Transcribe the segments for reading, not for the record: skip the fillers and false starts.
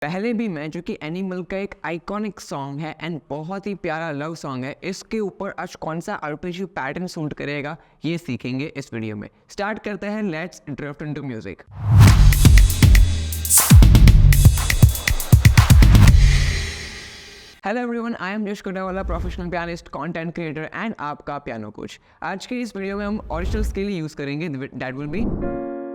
पहले भी मैं, जो कि एनिमल का एक आइकॉनिक सॉन्ग है एंड बहुत ही प्यारा लव सॉन्ग है, इसके ऊपर आज कौन सा आरपीजी पैटर्न सूट करेगा ये सीखेंगे इस वीडियो में। स्टार्ट करते हैं, let's drift into music. Hello everyone, I am Yash Kotawala, professional pianist, content creator and आपका पियानो कोच। आज के इस वीडियो में हम ओरिजिनल स्केल यूज़ करेंगे, that will be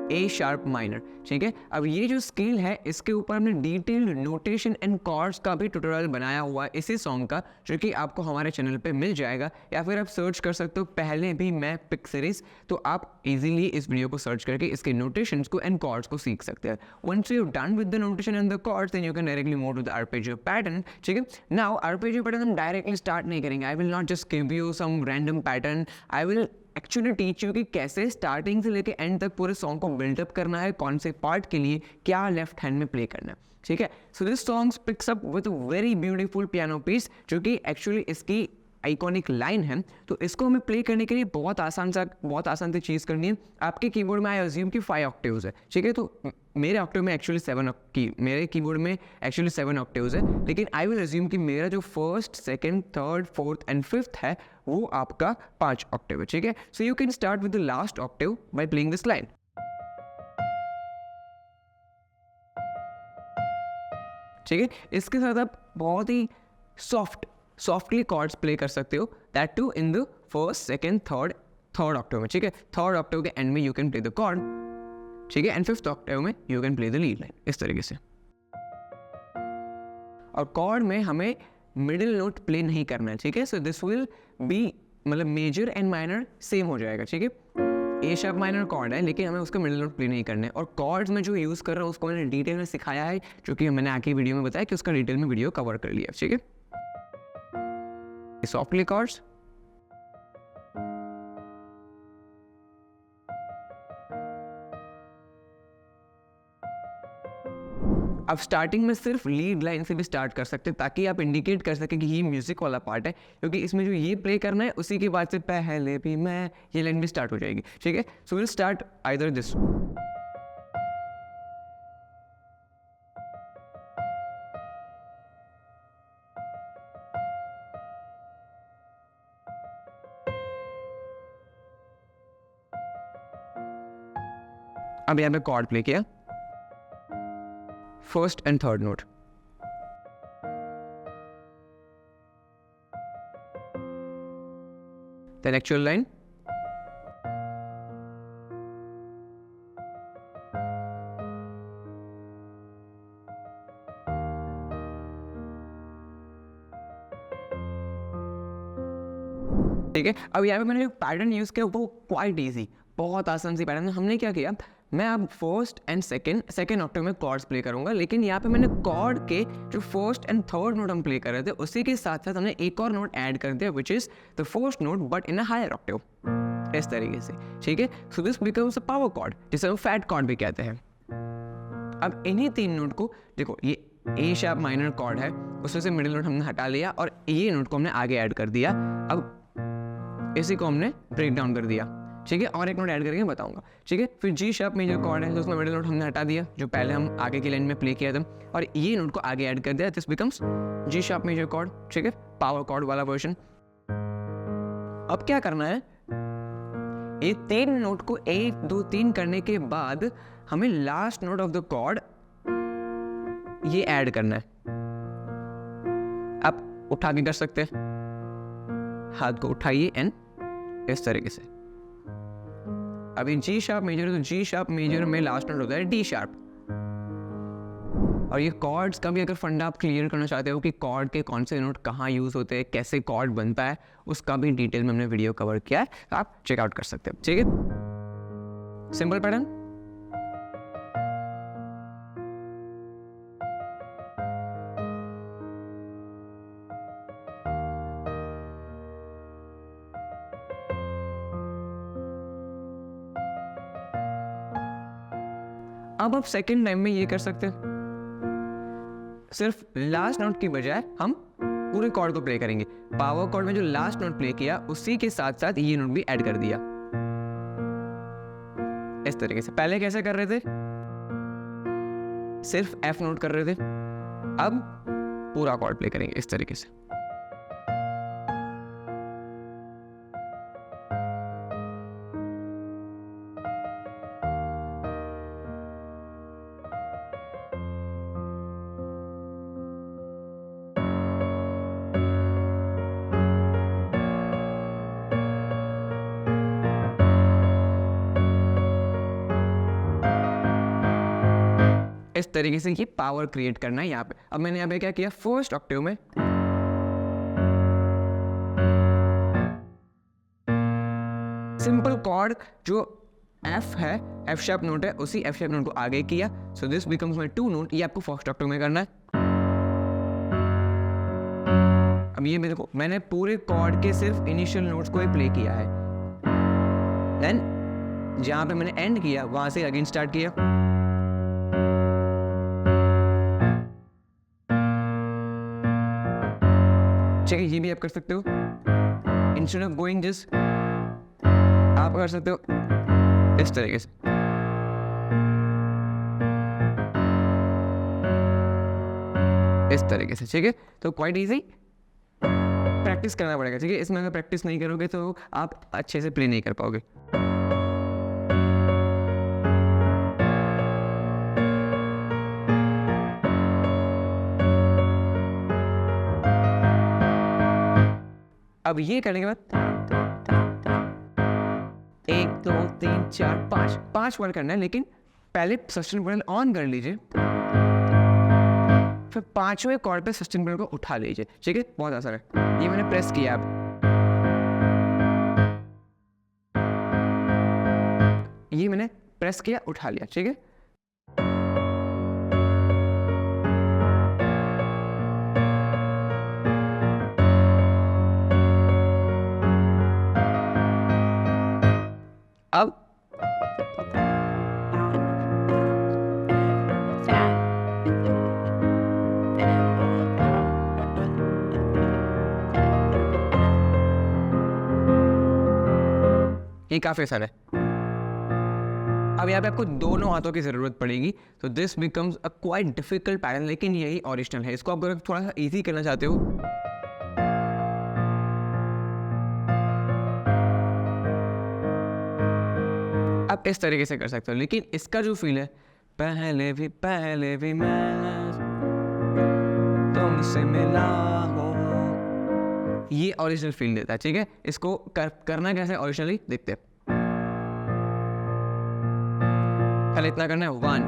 A sharp minor. ठीक है, अब ये जो स्केल है इसके ऊपर हमने डिटेल्ड नोटेशन एंड कॉर्ड्स का भी ट्यूटोरियल बनाया हुआ है इसी सॉन्ग का, जो कि आपको हमारे चैनल पे मिल जाएगा, या फिर आप सर्च कर सकते हो पहले भी मैं पिक सीरीज, तो आप इजीली इस वीडियो को सर्च करके इसके नोटेशंस को एंड कॉर्ड्स को सीख सकते हैं। Once you done with the notation and the chords, then you can directly move to the arpeggio pattern. ठीक है, नाउ आर्पेजियो पैटर्न हम डायरेक्टली स्टार्ट नहीं करेंगे। I will not just give you some random pattern, I will actually teach you कि कैसे starting से लेके and तक पूरे सॉन्ग को बिल्डअप करना है, कौन से पार्ट के लिए क्या लेफ्ट हैंड में प्ले करना है। ठीक है, so this song picks up with very beautiful piano piece, जो कि एक्चुअली इसकी आइकॉनिक लाइन है। तो इसको हमें प्ले करने के लिए बहुत आसान सी चीज़ करनी है। आपके कीबोर्ड में आई अज्यूम कि 5 ऑक्टेव्स है। ठीक है, तो मेरे ऑक्टेव में एक्चुअली 7 कीबोर्ड में एक्चुअली 7 ऑक्टेव्स है, लेकिन आई विल अज्यूम कि मेरा जो first, second, third, fourth and fifth है वो आपका 5 ऑक्टेव है। ठीक है, so you can start with the last Octave by playing this line. ठीक है, इसके साथ आप बहुत ही सॉफ्टली कॉर्ड्स प्ले कर सकते हो, that too in the first, second, third octave में। ठीक है, थर्ड ऑक्टेव के एंड में you can play the chord. ठीक है, एंड फिफ्थ ऑक्टेव में you can play the lead line, इस तरीके से। और कॉर्ड में हमें मिडिल नोट प्ले नहीं करना है। ठीक है, सो दिस विल बी, मतलब मेजर एंड माइनर सेम हो जाएगा। ठीक है, ए शार्प माइनर कॉर्ड है, लेकिन हमें उसका मिडिल नोट प्ले नहीं करना है। और कॉर्ड्स में जो यूज़ कर रहा हूँ उसको मैंने डिटेल में सिखाया है, जो कि मैंने आगे वीडियो में बताया कि उसका डिटेल में वीडियो कवर कर लिया। ठीक है, सॉफ्टली कॉर्ड्स, अब स्टार्टिंग में सिर्फ लीड लाइन से भी स्टार्ट कर सकते हैं, ताकि आप इंडिकेट कर सकें कि ये म्यूजिक वाला पार्ट है, क्योंकि इसमें जो ये प्ले करना है उसी के बाद से पहले भी मैं, ये लाइन भी स्टार्ट हो जाएगी। ठीक है, so will start either this. अब यहाँ पे कॉर्ड प्ले किया, first and third note, then actual line, ठीक है। अब यहाँ पे मैंने जो पैटर्न यूज किया वो क्वाइट इजी, बहुत आसान सी पैटर्न। हमने क्या किया, मैं अब फर्स्ट एंड सेकंड ऑक्टेव में कॉर्ड्स प्ले करूंगा, लेकिन यहाँ पे मैंने कॉर्ड के जो फर्स्ट एंड थर्ड नोट हम प्ले कर रहे थे उसी के साथ साथ हमने एक और नोट ऐड कर दिया, which is the first note but in a higher octave, इस तरीके से। ठीक है, so this becomes a power chord, जिसे हम फैट कॉर्ड भी कहते हैं। अब इन्हीं 3 नोट को देखो, ये ए शार्प माइनर कॉर्ड है, उसमें से मिडिल नोट हमने हटा लिया और ये नोट को हमने आगे ऐड कर दिया। अब इसी को हमने ब्रेक डाउन कर दिया। ठीक है, और एक नोट ऐड करके बताऊंगा। ठीक है, फिर जी शार्प मेजर कॉर्ड है, तो उसमें मिडिल नोट हमने हटा दिया, जो पहले हम आगे की लाइन में प्ले किया था, और ये नोट को आगे ऐड कर दिया, this becomes G sharp major chord. ठीक है, पावर कॉर्ड वाला वर्जन। अब क्या करना है, ये 3 नोट को 1 2 3 करने के बाद हमें last note of the chord ये ऐड करना है। आप उठा के कर सकते हैं, हाथ को उठाइए एंड इस तरीके से। अभी जी शार्प मेजर, तो जी शार्प मेजर में लास्ट नोट होता है डी शार्प। और ये कॉर्ड्स का भी अगर फंडा आप क्लियर करना चाहते हो कि कॉर्ड के कौन से नोट कहाँ यूज होते हैं, कैसे कॉर्ड बनता है, उसका भी डिटेल में हमने वीडियो कवर किया है, आप चेकआउट कर सकते हो। ठीक है, सिंपल पैटर्न। अब आप सेकंड टाइम में ये कर सकते हैं, सिर्फ लास्ट नोट की बजाय हम पूरे कॉर्ड को प्ले करेंगे। पावर कॉर्ड में जो लास्ट नोट प्ले किया उसी के साथ साथ ये नोट भी ऐड कर दिया, इस तरीके से। पहले कैसे कर रहे थे, सिर्फ एफ नोट कर रहे थे, अब पूरा कॉर्ड प्ले करेंगे इस तरीके से। इस तरीके से ये पावर क्रिएट करना है यहाँ पे। अब मैंने यहाँ पे क्या किया, फर्स्ट ऑक्टेव में सिंपल कॉर्ड जो F है, F शार्प नोट है, उसी F शार्प नोट को आगे किया। सो दिस बिकम्स माय 2 नोट। ये आपको फर्स्ट ऑक्टेव में करना है। अब ये मेरे को, मैंने पूरे कॉर्ड के सिर्फ इनिशियल नोट्स को ही प्ले किया है। देन जहाँ पे मैंने एंड किया वहां से अगेन स्टार्ट किया। ठीक है, ये भी आप कर सकते हो। इंस्टेड ऑफ गोइंग दिस आप कर सकते हो इस तरीके से। इस तरीके से, ठीक है। तो क्वाइट इजी, प्रैक्टिस करना पड़ेगा, ठीक है। इसमें अगर प्रैक्टिस नहीं करोगे तो आप अच्छे से प्ले नहीं कर पाओगे। अब ये करने के बाद 1 2 3 4 5 वर्ड करना है, लेकिन पहले सस्टेन बटन ऑन कर लीजिए, फिर पांचवें कॉर्ड पे सस्टेन बटन को उठा लीजिए, ठीक है। बहुत आसान है। ये मैंने प्रेस किया, अब ये मैंने प्रेस किया, उठा लिया, ठीक है। अब ये काफी आसान है। अब यहाँ पे आपको दोनों हाथों की जरूरत पड़ेगी, तो this becomes a quite difficult pattern, लेकिन यही ओरिजिनल है। इसको आप अगर थोड़ा सा इजी करना चाहते हो, आप इस तरीके से कर सकते हो। लेकिन इसका जो फील है, पहले भी मैं तुमसे मिला हूं, ये ओरिजिनल फील देता है, ठीक है। इसको करना कैसे ओरिजिनली देखते हैं। पहले इतना करना है, 1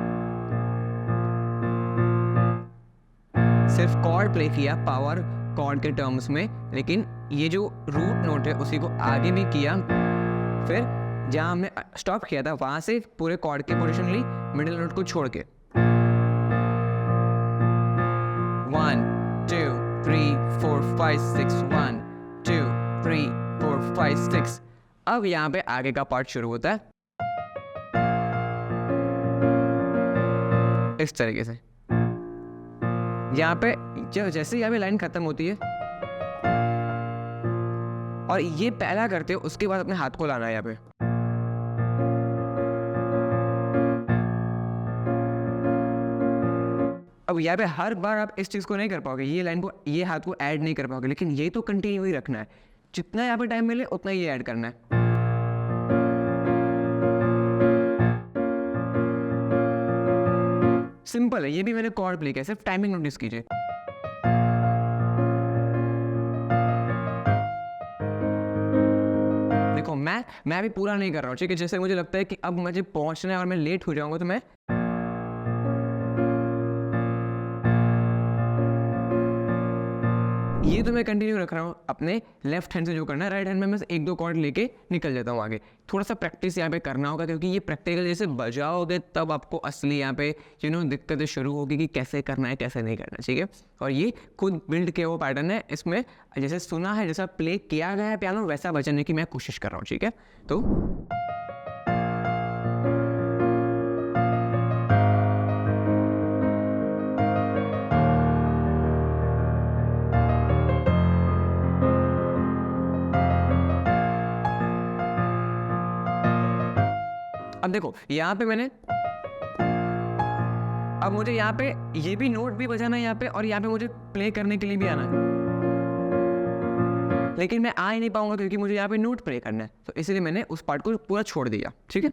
सिर्फ कॉर्ड प्ले किया पावर कॉर्ड के टर्म्स में, लेकिन ये जो रूट नोट है उसी को आगे भी किया, फिर जहां हमने स्टॉप किया था वहां से पूरे कॉर्ड के पोजीशन ली, मिडिल नोट को छोड़ के 1 2 3 4 5 6 1 2 3 4 5 6। अब यहाँ पे आगे का पार्ट शुरू होता है इस तरीके से। यहाँ पे जैसे यहाँ पे लाइन खत्म होती है और ये पहला करते हो, उसके बाद अपने हाथ को लाना है यहाँ पे। अब यहाँ पे हर बार आप इस चीज को नहीं कर पाओगे, ये लाइन को, ये हाथ को ऐड नहीं कर पाओगे, लेकिन ये तो कंटिन्यू ही रखना है। जितना यहाँ पे टाइम मिले उतना ये ऐड करना है। सिंपल है, ये भी मैंने कॉर्ड प्ले किया, सिर्फ टाइमिंग नोटिस कीजिए। देखो मैं भी पूरा नहीं कर रहा हूँ, ठीक है। जैसे मुझे लगता है कि अब मुझे पहुंचना है और मैं लेट हो जाऊंगा, तो मैं ये तो मैं कंटिन्यू रख रहा हूँ। अपने लेफ्ट हैंड से जो करना है, राइट हैंड में मैं 1 2 कॉर्ड लेके निकल जाता हूँ आगे। थोड़ा सा प्रैक्टिस यहाँ पे करना होगा, क्योंकि ये प्रैक्टिकल जैसे बजाओगे तब आपको असली यहाँ पे दिक्कतें शुरू होगी कि कैसे करना है कैसे नहीं करना, ठीक है। और ये खुद बिल्ड किया वो पैटर्न है, इसमें जैसे सुना है, जैसा प्ले किया गया है पियानो, वैसा बजाने की मैं कोशिश कर रहा हूँ, ठीक है। तो अब देखो यहाँ पे मैंने अब मुझे यहाँ पे ये भी नोट भी बजाना है यहाँ पे, और यहाँ पे मुझे प्ले करने के लिए भी आना है, लेकिन मैं आ ही नहीं पाऊंगा क्योंकि मुझे यहाँ पे नोट प्ले करना है, तो इसलिए मैंने उस पार्ट को पूरा छोड़ दिया। ठीक है,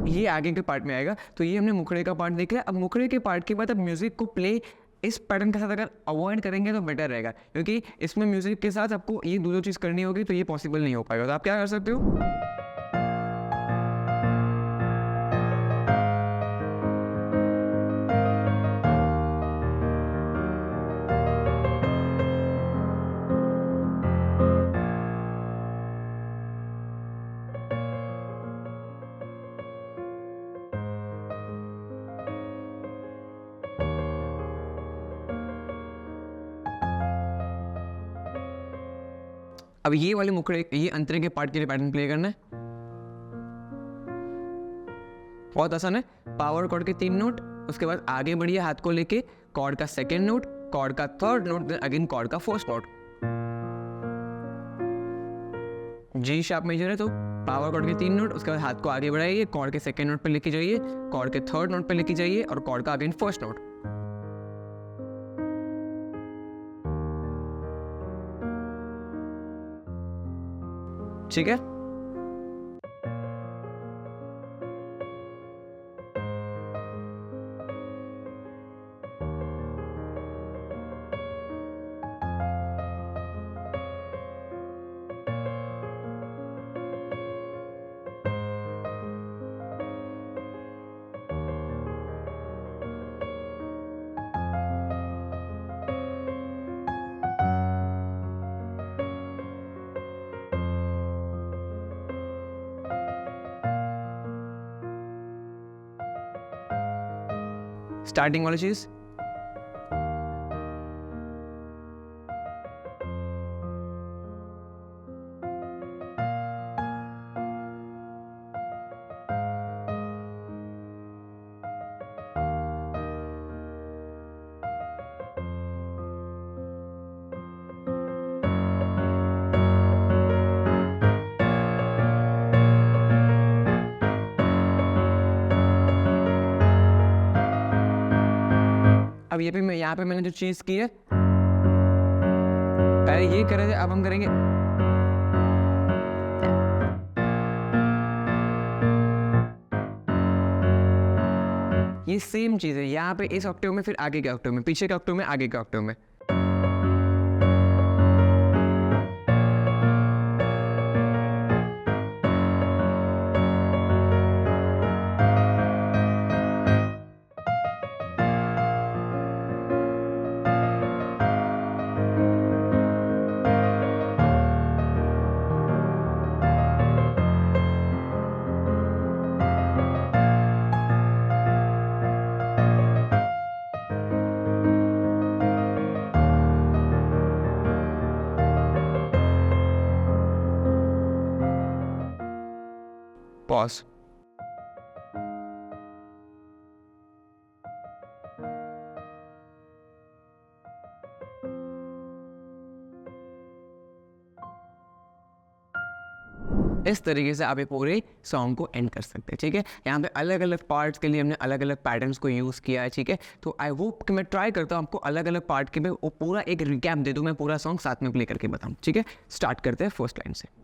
ये आगे के पार्ट में आएगा। तो ये हमने मुखड़े का पार्ट देख लिया। अब मुखड़े के पार्ट के बाद अब म्यूजिक को प्ले इस पैटर्न के साथ अगर अवॉइड करेंगे तो बेटर रहेगा, क्योंकि इसमें म्यूजिक के साथ आपको ये दो चीज़ करनी होगी, तो ये पॉसिबल नहीं हो पाएगा। तो आप क्या कर सकते हो, अब ये वाले मुखड़े, ये अंतरे के पार्ट के लिए पैटर्न प्ले करना है। बहुत आसान है। पावर कॉर्ड के 3 नोट, उसके बाद आगे बढ़िए हाथ को लेके कॉर्ड का सेकेंड नोट, कॉर्ड का third note, then again chord का first note. G sharp major है तो पावर कॉर्ड के 3 नोट, उसके बाद हाथ को आगे बढ़ाइए, कॉर्ड के सेकेंड नोट पे लेके जाइए, कॉर्ड के थर्ड नोट पे लेके जाइए, और कॉर्ड का अगेन फर्स्ट नोट। ठीक है, स्टार्टिंग वाली चीज। अब ये पे मैं यहाँ पे मैंने जो चीज की है, पहले ये कर रहे थे, अब हम करेंगे ये सेम चीज है। यहाँ पे इस ऑक्टेव में, फिर आगे के ऑक्टेव में, पीछे के ऑक्टेव में, आगे के ऑक्टेव में। पॉज। इस तरीके से आप ये पूरे सॉन्ग को एंड कर सकते हैं। ठीक है, यहाँ पे अलग अलग पार्ट्स के लिए हमने अलग अलग पैटर्न्स को यूज़ किया है। ठीक है, तो आई होप कि मैं ट्राई करता हूँ आपको अलग अलग पार्ट के में वो पूरा एक रिकैप दे दूँ, मैं पूरा सॉन्ग साथ में प्ले करके बताऊँ। ठीक है, स्टार्ट करते हैं फर्स्ट लाइन से।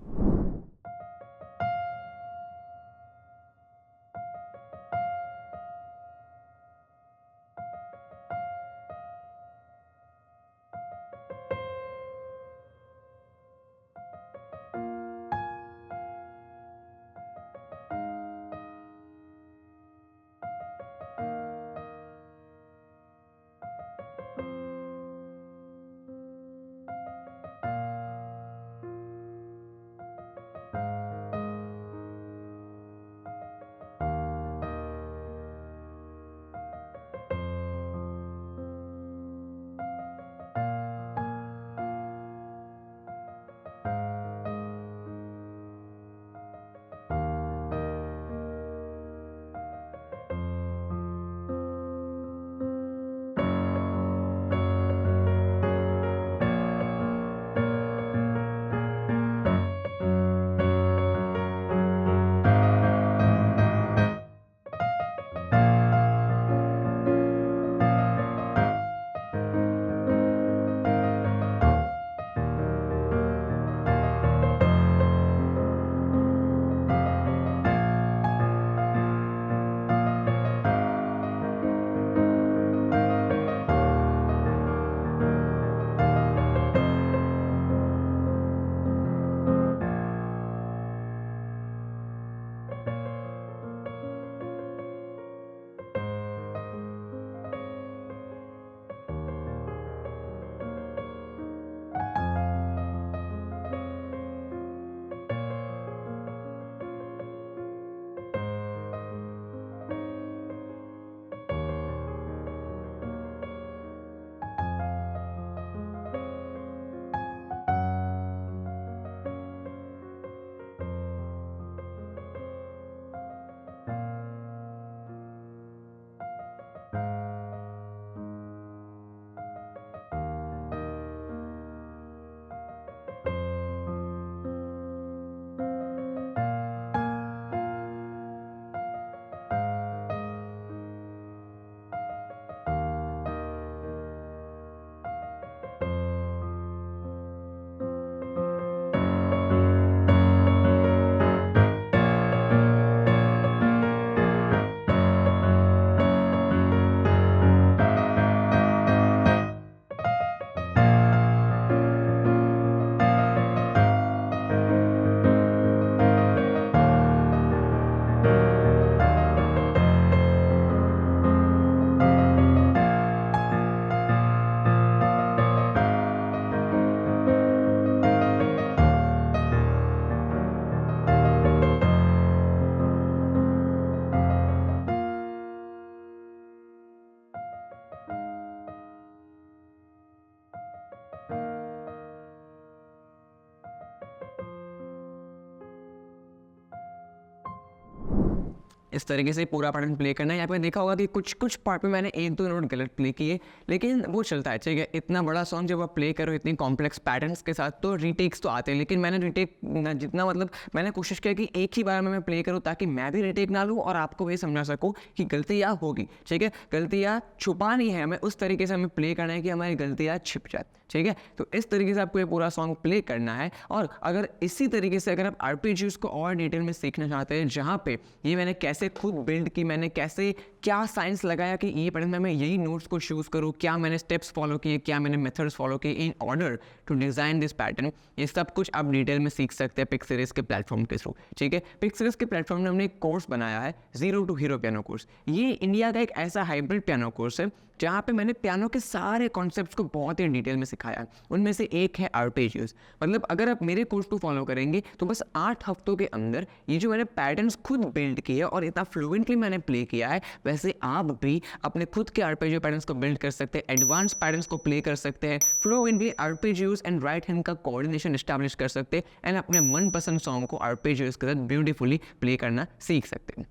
इस तरीके से पूरा पैटर्न प्ले करना है। यहाँ पे देखा होगा कि कुछ कुछ पार्ट पे मैंने 1-2 नोट गलत प्ले किए, लेकिन वो चलता है, ठीक है। इतना बड़ा सॉन्ग जब आप प्ले करो इतनी कॉम्प्लेक्स पैटर्न्स के साथ तो रीटेक्स तो आते हैं, लेकिन मैंने रीटेक जितना मतलब मैंने कोशिश किया कि एक ही बार में मैं प्ले करूँ ताकि मैं भी रीटेक ना लूँ और आपको भी समझा सकूँ कि गलतियाँ होगी, ठीक है। गलतियाँ छुपानी है हमें, उस तरीके से हमें प्ले करना है कि हमारी गलतियाँ छिप जाए, ठीक है। तो इस तरीके से आपको ये पूरा सॉन्ग प्ले करना है। और अगर इसी तरीके से अगर आप आरपीजीज को और डिटेल में सीखना चाहते हैं, जहाँ पे ये मैंने कैसे खुद बिल्ड की, मैंने कैसे क्या साइंस लगाया कि ये पैटर्न में मैं यही नोट्स को चूज़ करूँ, क्या मैंने स्टेप्स फॉलो किए, क्या मैंने मेथड्स फॉलो किए in order to design this pattern, ये सब कुछ आप डिटेल में सीख सकते हैं पिक सीरीज के प्लेटफॉर्म के थ्रू, ठीक है। पिक सीरीज के प्लेटफॉर्म में हमने एक कोर्स बनाया है, 0 to हीरो पियानो कोर्स। ये इंडिया का एक ऐसा हाइब्रिड पियानो कोर्स है जहाँ पे मैंने पियानो के सारे कॉन्सेप्ट्स को बहुत ही डिटेल में सिखाया है। उनमें से एक है आर्पेजियोस। मतलब अगर आप मेरे कोर्स को फॉलो करेंगे तो बस 8 हफ्तों के अंदर ये जो मैंने पैटर्न्स खुद बिल्ड किए और इतना फ्लुएंटली मैंने प्ले किया है, वैसे आप भी अपने खुद के आर्पेजियो पैटर्न्स को बिल्ड कर सकते हैं, एडवांस पैटर्न्स को प्ले कर सकते हैं, फ्लुएंटली आर्पेजियोस एंड राइट हैंड का कोऑर्डिनेशन एस्टैब्लिश कर सकते हैं एंड अपने मनपसंद सॉन्ग को आर्पेजियोस के साथ ब्यूटीफुली प्ले करना सीख सकते हैं।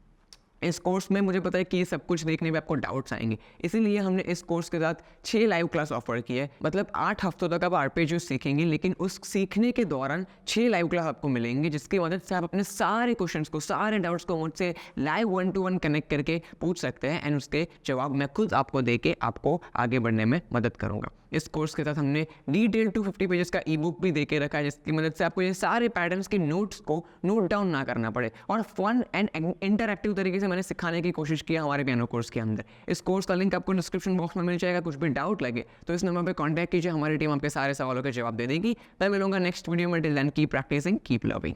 इस कोर्स में मुझे पता है कि ये सब कुछ देखने में आपको डाउट्स आएंगे, इसीलिए हमने इस कोर्स के साथ 6 लाइव क्लास ऑफर की है। मतलब 8 हफ्तों तक आप आरपेजियो सीखेंगे, लेकिन उस सीखने के दौरान 6 लाइव क्लास आपको मिलेंगे, जिसकी मदद से आप अपने सारे क्वेश्चंस को, सारे डाउट्स को मुझसे लाइव 1-to-1 कनेक्ट करके पूछ सकते हैं एंड उसके जवाब मैं खुद आपको दे के आपको आगे बढ़ने में मदद करूँगा। इस कोर्स के साथ हमने डिटेल 250 पेजेस का ई बुक भी दे के रखा है, जिसकी मदद से आपको ये सारे पैटर्न्स के नोट्स को नोट डाउन ना करना पड़े और फन एंड इंटरैक्टिव तरीके से मैंने सिखाने की कोशिश की है हमारे पियानो कोर्स के अंदर। इस कोर्स का लिंक आपको डिस्क्रिप्शन बॉक्स में मिल जाएगा। कुछ भी डाउट लगे तो इस नंबर पर कॉन्टैक्ट कीजिए, हमारी टीम आपके सारे सवालों के जवाब दे देगी। मैं मिलूंगा नेक्स्ट वीडियो में। Till then keep practising, keep loving.